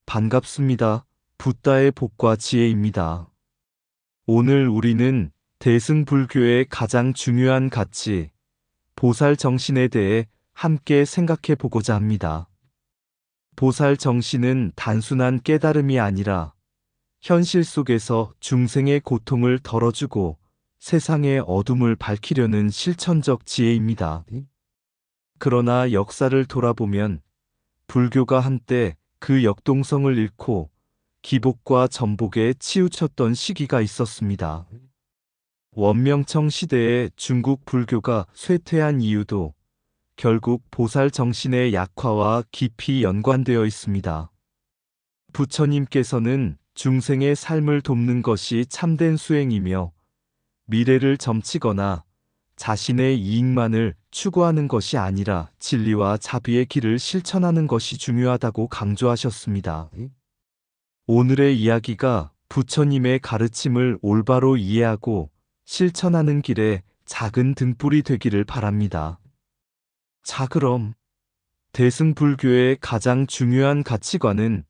반갑습니다. 붓다의 복과 지혜입니다. 오늘 우리는 대승불교의 가장 중요한 가치, 보살 정신에 대해 함께 생각해 보고자 합니다. 보살 정신은 단순한 깨달음이 아니라 현실 속에서 중생의 고통을 덜어주고 세상의 어둠을 밝히려는 실천적 지혜입니다. 그러나 역사를 돌아보면 불교가 한때 그 역동성을 잃고 기복과 전복에 치우쳤던 시기가 있었습니다. 원명청 시대에 중국 불교가 쇠퇴한 이유도 결국 보살 정신의 약화와 깊이 연관되어 있습니다. 부처님께서는 중생의 삶을 돕는 것이 참된 수행이며 미래를 점치거나 자신의 이익만을 추구하는 것이 아니라 진리와 자비의 길을 실천하는 것이 중요하다고 강조하셨습니다. 오늘의 이야기가 부처님의 가르침을 올바로 이해하고 실천하는 길에 작은 등불이 되기를 바랍니다. 자, 그럼 대승불교의 가장 중요한 가치관은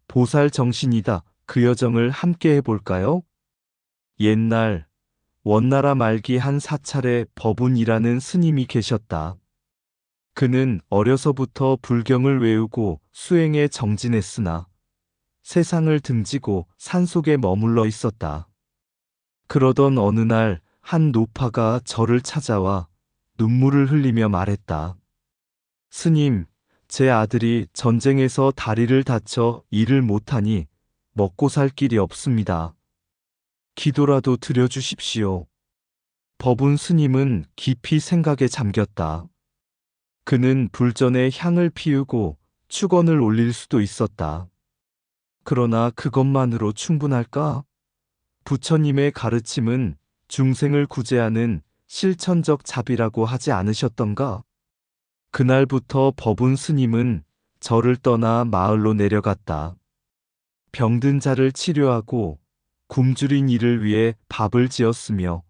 보살 정신이다. 그 여정을 함께 해볼까요? 옛날 원나라 말기 한 사찰에 법운이라는 스님이 계셨다. 그는 어려서부터 불경을 외우고 수행에 정진했으나 세상을 등지고 산속에 머물러 있었다. 그러던 어느 날 한 노파가 저를 찾아와 눈물을 흘리며 말했다. 스님, 제 아들이 전쟁에서 다리를 다쳐 일을 못하니 먹고 살 길이 없습니다. 기도라도 드려주십시오. 법운 스님은 깊이 생각에 잠겼다. 그는 불전에 향을 피우고 축원을 올릴 수도 있었다. 그러나 그것만으로 충분할까? 부처님의 가르침은 중생을 구제하는 실천적 자비라고 하지 않으셨던가? 그날부터 법운 스님은 절을 떠나 마을로 내려갔다. 병든 자를 치료하고 굶주린 이를 위해 밥을 지었으며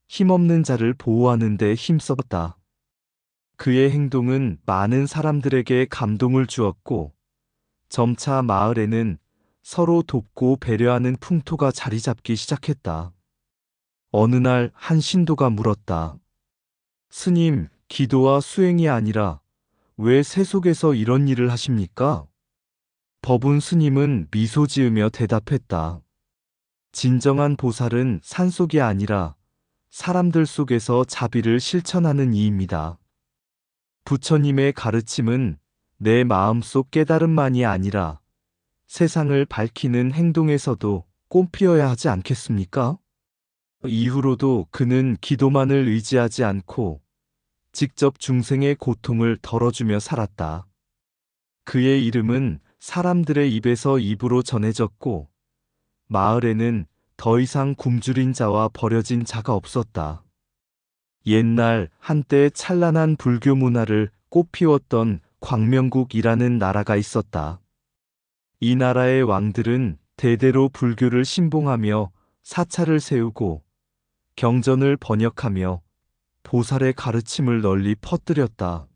힘없는 자를 보호하는 데 힘썼다. 그의 행동은 많은 사람들에게 감동을 주었고 점차 마을에는 서로 돕고 배려하는 풍토가 자리 잡기 시작했다. 어느 날 한 신도가 물었다. 스님, 기도와 수행이 아니라 왜 세속에서 이런 일을 하십니까? 법운 스님은 미소 지으며 대답했다. 진정한 보살은 산속이 아니라 사람들 속에서 자비를 실천하는 이입니다. 부처님의 가르침은 내 마음속 깨달음만이 아니라 세상을 밝히는 행동에서도 꽃피어야 하지 않겠습니까? 이후로도 그는 기도만을 의지하지 않고 직접 중생의 고통을 덜어주며 살았다. 그의 이름은 사람들의 입에서 입으로 전해졌고 마을에는 더 이상 굶주린 자와 버려진 자가 없었다. 옛날 한때 찬란한 불교 문화를 꽃피웠던 광명국이라는 나라가 있었다. 이 나라의 왕들은 대대로 불교를 신봉하며 사찰을 세우고 경전을 번역하며 보살의 가르침을 널리 퍼뜨렸다.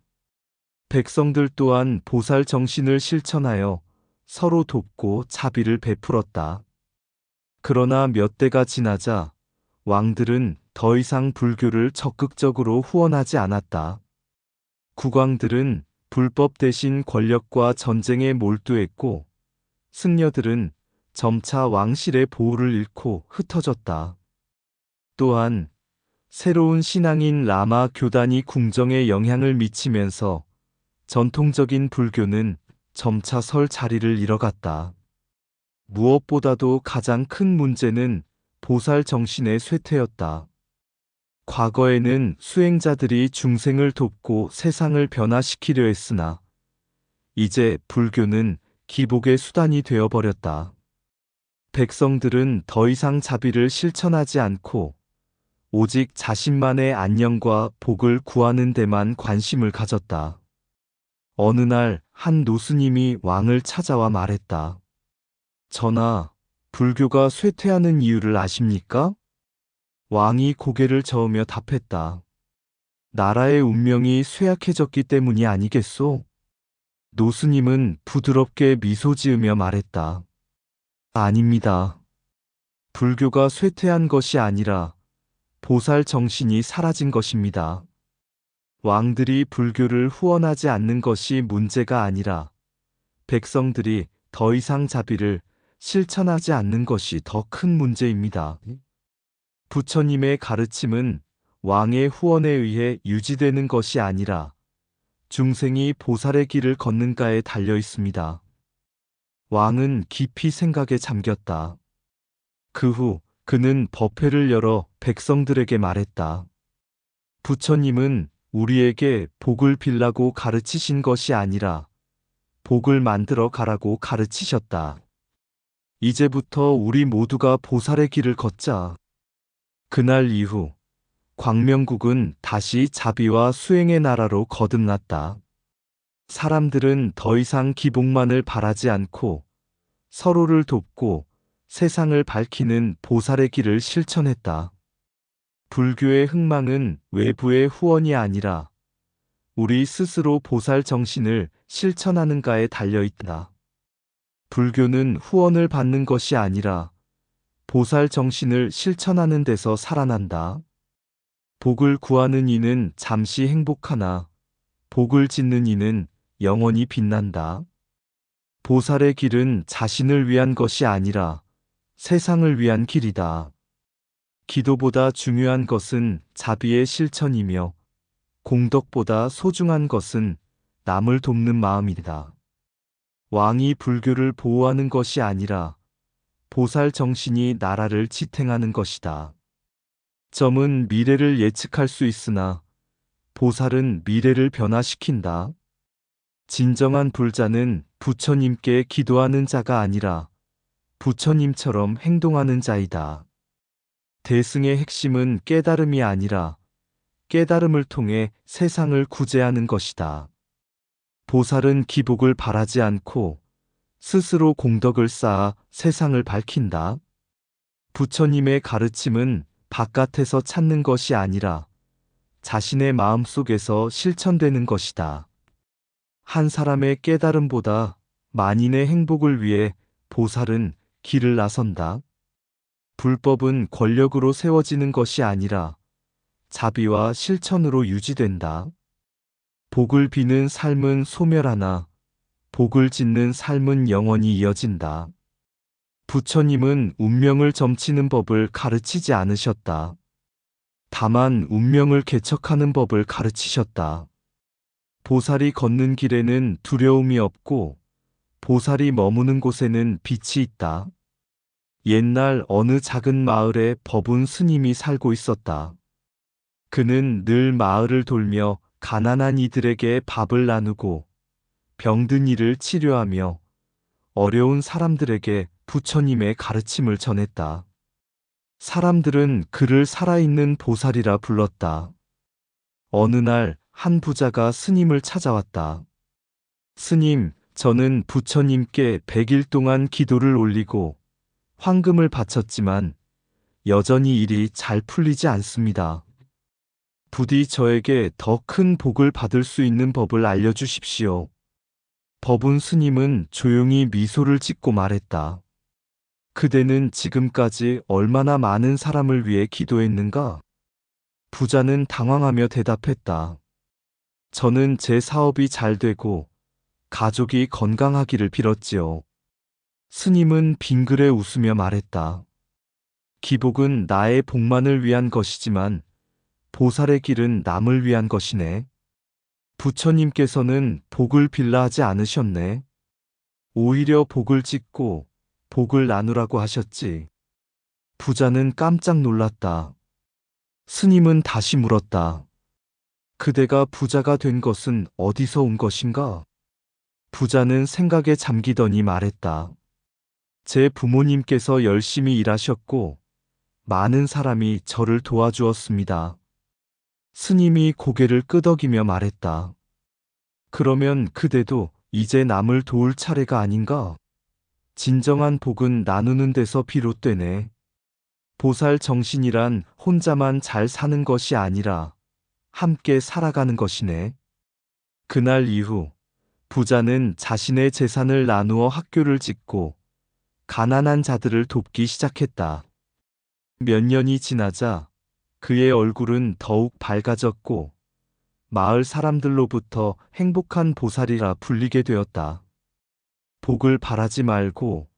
백성들 또한 보살 정신을 실천하여 서로 돕고 자비를 베풀었다. 그러나 몇 대가 지나자 왕들은 더 이상 불교를 적극적으로 후원하지 않았다. 국왕들은 불법 대신 권력과 전쟁에 몰두했고 승려들은 점차 왕실의 보호를 잃고 흩어졌다. 또한 새로운 신앙인 라마 교단이 궁정에 영향을 미치면서 전통적인 불교는 점차 설 자리를 잃어갔다. 무엇보다도 가장 큰 문제는 보살 정신의 쇠퇴였다. 과거에는 수행자들이 중생을 돕고 세상을 변화시키려 했으나 이제 불교는 기복의 수단이 되어버렸다. 백성들은 더 이상 자비를 실천하지 않고 오직 자신만의 안녕과 복을 구하는 데만 관심을 가졌다. 어느 날 한 노스님이 왕을 찾아와 말했다. 전하, 불교가 쇠퇴하는 이유를 아십니까? 왕이 고개를 저으며 답했다. 나라의 운명이 쇠약해졌기 때문이 아니겠소? 노스님은 부드럽게 미소 지으며 말했다. 아닙니다. 불교가 쇠퇴한 것이 아니라 보살 정신이 사라진 것입니다. 왕들이 불교를 후원하지 않는 것이 문제가 아니라 백성들이 더 이상 자비를 실천하지 않는 것이 더 큰 문제입니다. 부처님의 가르침은 왕의 후원에 의해 유지되는 것이 아니라 중생이 보살의 길을 걷는가에 달려 있습니다. 왕은 깊이 생각에 잠겼다. 그 후 그는 법회를 열어 백성들에게 말했다. 부처님은 우리에게 복을 빌라고 가르치신 것이 아니라 복을 만들어 가라고 가르치셨다. 이제부터 우리 모두가 보살의 길을 걷자. 그날 이후 광명국은 다시 자비와 수행의 나라로 거듭났다. 사람들은 더 이상 기복만을 바라지 않고 서로를 돕고 세상을 밝히는 보살의 길을 실천했다. 불교의 흥망은 외부의 후원이 아니라 우리 스스로 보살 정신을 실천하는가에 달려 있다. 불교는 후원을 받는 것이 아니라 보살 정신을 실천하는 데서 살아난다. 복을 구하는 이는 잠시 행복하나 복을 짓는 이는 영원히 빛난다. 보살의 길은 자신을 위한 것이 아니라 세상을 위한 길이다. 기도보다 중요한 것은 자비의 실천이며 공덕보다 소중한 것은 남을 돕는 마음이다. 왕이 불교를 보호하는 것이 아니라 보살 정신이 나라를 지탱하는 것이다. 점은 미래를 예측할 수 있으나 보살은 미래를 변화시킨다. 진정한 불자는 부처님께 기도하는 자가 아니라 부처님처럼 행동하는 자이다. 대승의 핵심은 깨달음이 아니라 깨달음을 통해 세상을 구제하는 것이다. 보살은 기복을 바라지 않고 스스로 공덕을 쌓아 세상을 밝힌다. 부처님의 가르침은 바깥에서 찾는 것이 아니라 자신의 마음 속에서 실천되는 것이다. 한 사람의 깨달음보다 만인의 행복을 위해 보살은 길을 나선다. 불법은 권력으로 세워지는 것이 아니라 자비와 실천으로 유지된다. 복을 비는 삶은 소멸하나 복을 짓는 삶은 영원히 이어진다. 부처님은 운명을 점치는 법을 가르치지 않으셨다. 다만 운명을 개척하는 법을 가르치셨다. 보살이 걷는 길에는 두려움이 없고 보살이 머무는 곳에는 빛이 있다. 옛날 어느 작은 마을에 법운 스님이 살고 있었다. 그는 늘 마을을 돌며 가난한 이들에게 밥을 나누고 병든 이를 치료하며 어려운 사람들에게 부처님의 가르침을 전했다. 사람들은 그를 살아있는 보살이라 불렀다. 어느 날 한 부자가 스님을 찾아왔다. 스님, 저는 부처님께 100일 동안 기도를 올리고 황금을 바쳤지만 여전히 일이 잘 풀리지 않습니다. 부디 저에게 더 큰 복을 받을 수 있는 법을 알려주십시오. 법운 스님은 조용히 미소를 짓고 말했다. 그대는 지금까지 얼마나 많은 사람을 위해 기도했는가? 부자는 당황하며 대답했다. 저는 제 사업이 잘 되고 가족이 건강하기를 빌었지요. 스님은 빙그레 웃으며 말했다. 기복은 나의 복만을 위한 것이지만 보살의 길은 남을 위한 것이네. 부처님께서는 복을 빌라 하지 않으셨네. 오히려 복을 짓고 복을 나누라고 하셨지. 부자는 깜짝 놀랐다. 스님은 다시 물었다. 그대가 부자가 된 것은 어디서 온 것인가? 부자는 생각에 잠기더니 말했다. 제 부모님께서 열심히 일하셨고 많은 사람이 저를 도와주었습니다. 스님이 고개를 끄덕이며 말했다. 그러면 그대도 이제 남을 도울 차례가 아닌가? 진정한 복은 나누는 데서 비롯되네. 보살 정신이란 혼자만 잘 사는 것이 아니라 함께 살아가는 것이네. 그날 이후 부자는 자신의 재산을 나누어 학교를 짓고 가난한 자들을 돕기 시작했다. 몇 년이 지나자 그의 얼굴은 더욱 밝아졌고 마을 사람들로부터 행복한 보살이라 불리게 되었다. 복을 바라지 말고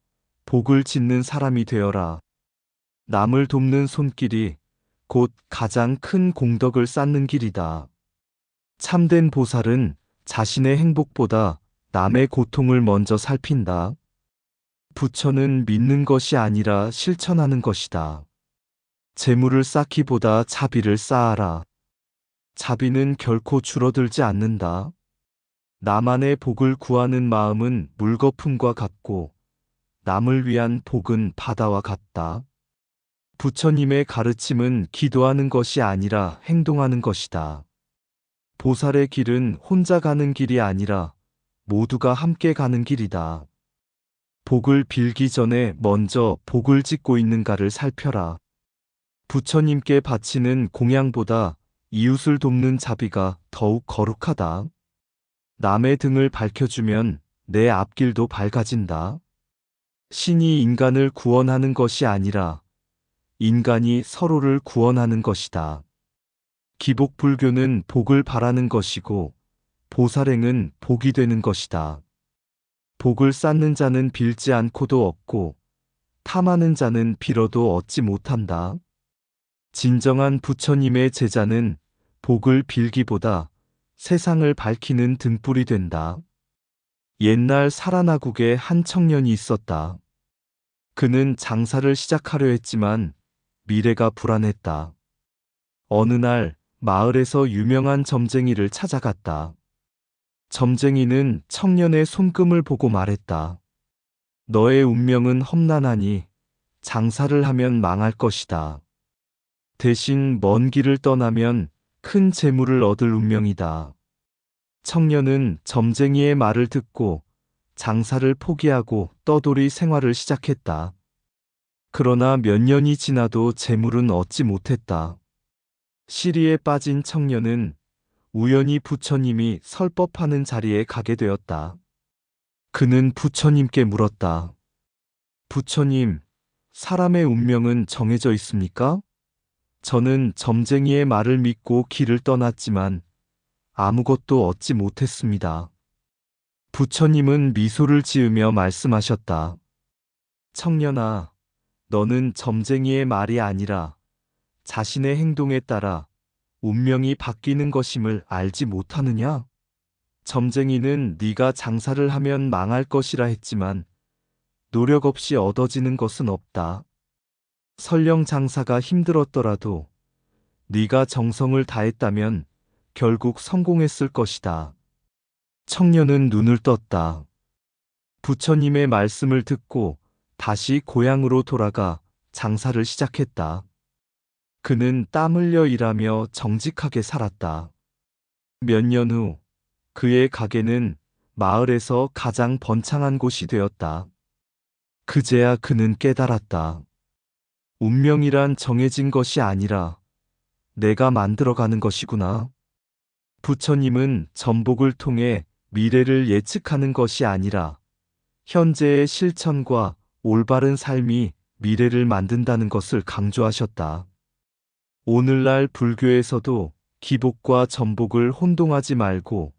복을 짓는 사람이 되어라. 남을 돕는 손길이 곧 가장 큰 공덕을 쌓는 길이다. 참된 보살은 자신의 행복보다 남의 고통을 먼저 살핀다. 부처는 믿는 것이 아니라 실천하는 것이다. 재물을 쌓기보다 자비를 쌓아라. 자비는 결코 줄어들지 않는다. 나만의 복을 구하는 마음은 물거품과 같고 남을 위한 복은 바다와 같다. 부처님의 가르침은 기도하는 것이 아니라 행동하는 것이다. 보살의 길은 혼자 가는 길이 아니라 모두가 함께 가는 길이다. 복을 빌기 전에 먼저 복을 짓고 있는가를 살펴라. 부처님께 바치는 공양보다 이웃을 돕는 자비가 더욱 거룩하다. 남의 등을 밝혀주면 내 앞길도 밝아진다. 신이 인간을 구원하는 것이 아니라 인간이 서로를 구원하는 것이다. 기복불교는 복을 바라는 것이고 보살행은 복이 되는 것이다. 복을 쌓는 자는 빌지 않고도 얻고 탐하는 자는 빌어도 얻지 못한다. 진정한 부처님의 제자는 복을 빌기보다 세상을 밝히는 등불이 된다. 옛날 사라나국에 한 청년이 있었다. 그는 장사를 시작하려 했지만 미래가 불안했다. 어느 날 마을에서 유명한 점쟁이를 찾아갔다. 점쟁이는 청년의 손금을 보고 말했다. 너의 운명은 험난하니 장사를 하면 망할 것이다. 대신 먼 길을 떠나면 큰 재물을 얻을 운명이다. 청년은 점쟁이의 말을 듣고 장사를 포기하고 떠돌이 생활을 시작했다. 그러나 몇 년이 지나도 재물은 얻지 못했다. 시리에 빠진 청년은 우연히 부처님이 설법하는 자리에 가게 되었다. 그는 부처님께 물었다. 부처님, 사람의 운명은 정해져 있습니까? 저는 점쟁이의 말을 믿고 길을 떠났지만 아무것도 얻지 못했습니다. 부처님은 미소를 지으며 말씀하셨다. 청년아, 너는 점쟁이의 말이 아니라 자신의 행동에 따라 운명이 바뀌는 것임을 알지 못하느냐? 점쟁이는 네가 장사를 하면 망할 것이라 했지만 노력 없이 얻어지는 것은 없다. 설령 장사가 힘들었더라도 네가 정성을 다했다면 결국 성공했을 것이다. 청년은 눈을 떴다. 부처님의 말씀을 듣고 다시 고향으로 돌아가 장사를 시작했다. 그는 땀 흘려 일하며 정직하게 살았다. 몇 년 후 그의 가게는 마을에서 가장 번창한 곳이 되었다. 그제야 그는 깨달았다. 운명이란 정해진 것이 아니라 내가 만들어가는 것이구나. 부처님은 전복을 통해 미래를 예측하는 것이 아니라 현재의 실천과 올바른 삶이 미래를 만든다는 것을 강조하셨다. 오늘날 불교에서도 기복과 전복을 혼동하지 말고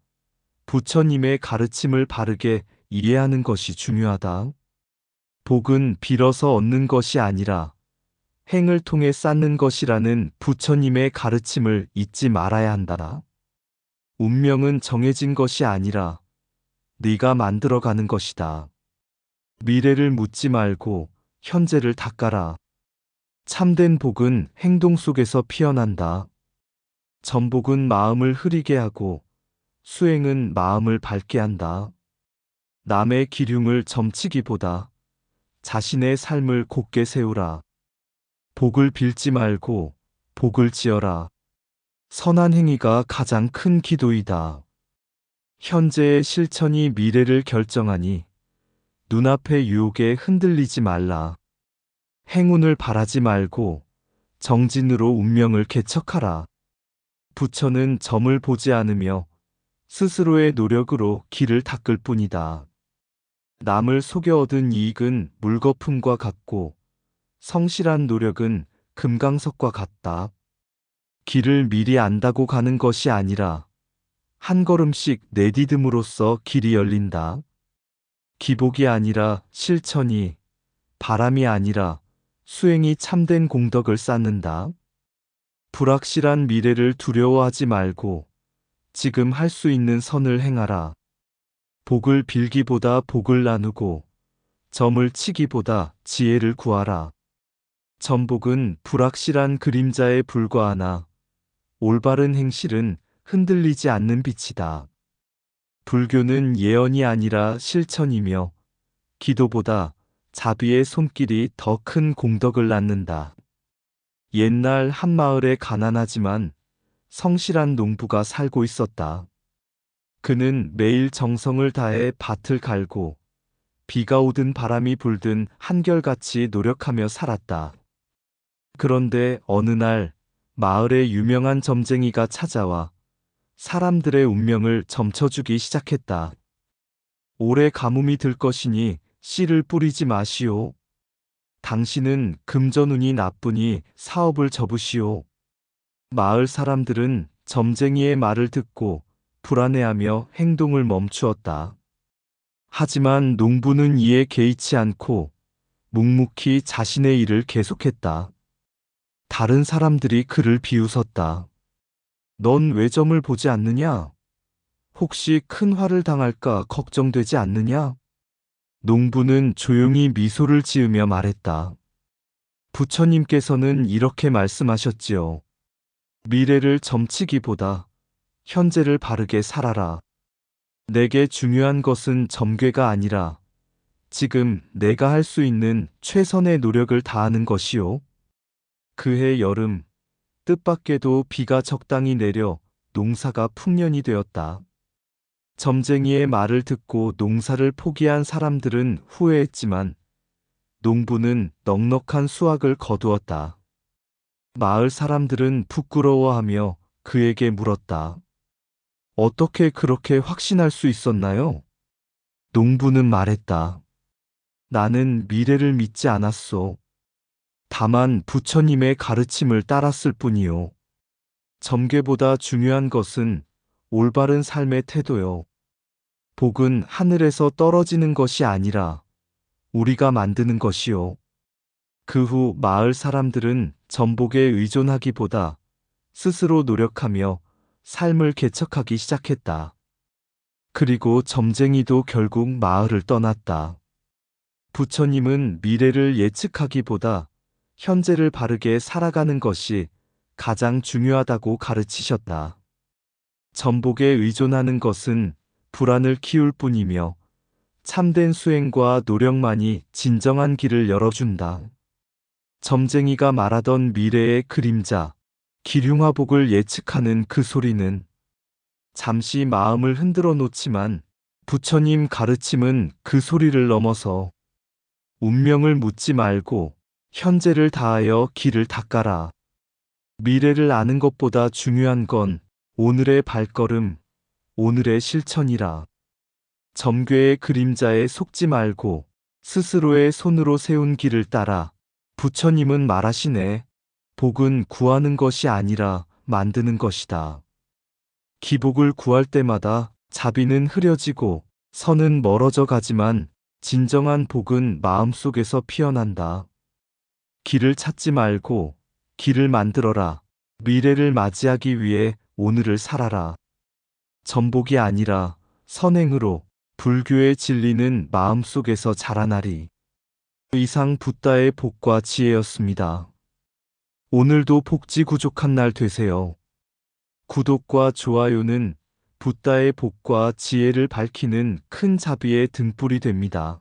부처님의 가르침을 바르게 이해하는 것이 중요하다. 복은 빌어서 얻는 것이 아니라 행을 통해 쌓는 것이라는 부처님의 가르침을 잊지 말아야 한다. 운명은 정해진 것이 아니라 네가 만들어가는 것이다. 미래를 묻지 말고 현재를 닦아라. 참된 복은 행동 속에서 피어난다. 전복은 마음을 흐리게 하고 수행은 마음을 밝게 한다. 남의 기륭을 점치기보다 자신의 삶을 곧게 세우라. 복을 빌지 말고 복을 지어라. 선한 행위가 가장 큰 기도이다. 현재의 실천이 미래를 결정하니 눈앞의 유혹에 흔들리지 말라. 행운을 바라지 말고 정진으로 운명을 개척하라. 부처는 점을 보지 않으며 스스로의 노력으로 길을 닦을 뿐이다. 남을 속여 얻은 이익은 물거품과 같고 성실한 노력은 금강석과 같다. 길을 미리 안다고 가는 것이 아니라 한 걸음씩 내디듬으로써 길이 열린다. 기복이 아니라 실천이, 바람이 아니라 수행이 참된 공덕을 쌓는다. 불확실한 미래를 두려워하지 말고 지금 할 수 있는 선을 행하라. 복을 빌기보다 복을 나누고 점을 치기보다 지혜를 구하라. 전복은 불확실한 그림자에 불과하나 올바른 행실은 흔들리지 않는 빛이다. 불교는 예언이 아니라 실천이며 기도보다 자비의 손길이 더 큰 공덕을 낳는다. 옛날 한 마을에 가난하지만 성실한 농부가 살고 있었다. 그는 매일 정성을 다해 밭을 갈고 비가 오든 바람이 불든 한결같이 노력하며 살았다. 그런데 어느 날 마을에 유명한 점쟁이가 찾아와 사람들의 운명을 점쳐주기 시작했다. 올해 가뭄이 들 것이니 씨를 뿌리지 마시오. 당신은 금전운이 나쁘니 사업을 접으시오. 마을 사람들은 점쟁이의 말을 듣고 불안해하며 행동을 멈추었다. 하지만 농부는 이에 개의치 않고 묵묵히 자신의 일을 계속했다. 다른 사람들이 그를 비웃었다. 넌 왜 점을 보지 않느냐? 혹시 큰 화를 당할까 걱정되지 않느냐? 농부는 조용히 미소를 지으며 말했다. 부처님께서는 이렇게 말씀하셨지요. 미래를 점치기보다 현재를 바르게 살아라. 내게 중요한 것은 점괘가 아니라 지금 내가 할 수 있는 최선의 노력을 다하는 것이요. 그해 여름, 뜻밖에도 비가 적당히 내려 농사가 풍년이 되었다. 점쟁이의 말을 듣고 농사를 포기한 사람들은 후회했지만 농부는 넉넉한 수확을 거두었다. 마을 사람들은 부끄러워하며 그에게 물었다. 어떻게 그렇게 확신할 수 있었나요? 농부는 말했다. 나는 미래를 믿지 않았소. 다만 부처님의 가르침을 따랐을 뿐이요. 점괘보다 중요한 것은 올바른 삶의 태도요. 복은 하늘에서 떨어지는 것이 아니라 우리가 만드는 것이요. 그 후 마을 사람들은 전복에 의존하기보다 스스로 노력하며 삶을 개척하기 시작했다. 그리고 점쟁이도 결국 마을을 떠났다. 부처님은 미래를 예측하기보다 현재를 바르게 살아가는 것이 가장 중요하다고 가르치셨다. 전복에 의존하는 것은 불안을 키울 뿐이며 참된 수행과 노력만이 진정한 길을 열어준다. 점쟁이가 말하던 미래의 그림자, 기륭화복을 예측하는 그 소리는 잠시 마음을 흔들어 놓지만 부처님 가르침은 그 소리를 넘어서 운명을 묻지 말고 현재를 다하여 길을 닦아라. 미래를 아는 것보다 중요한 건 오늘의 발걸음, 오늘의 실천이라. 점괘의 그림자에 속지 말고 스스로의 손으로 세운 길을 따라. 부처님은 말하시네. 복은 구하는 것이 아니라 만드는 것이다. 기복을 구할 때마다 자비는 흐려지고 선은 멀어져 가지만 진정한 복은 마음속에서 피어난다. 길을 찾지 말고 길을 만들어라. 미래를 맞이하기 위해 오늘을 살아라. 전복이 아니라 선행으로 불교의 진리는 마음속에서 자라나리. 이상 붓다의 복과 지혜였습니다. 오늘도 복지구족한 날 되세요. 구독과 좋아요는 붓다의 복과 지혜를 밝히는 큰 자비의 등불이 됩니다.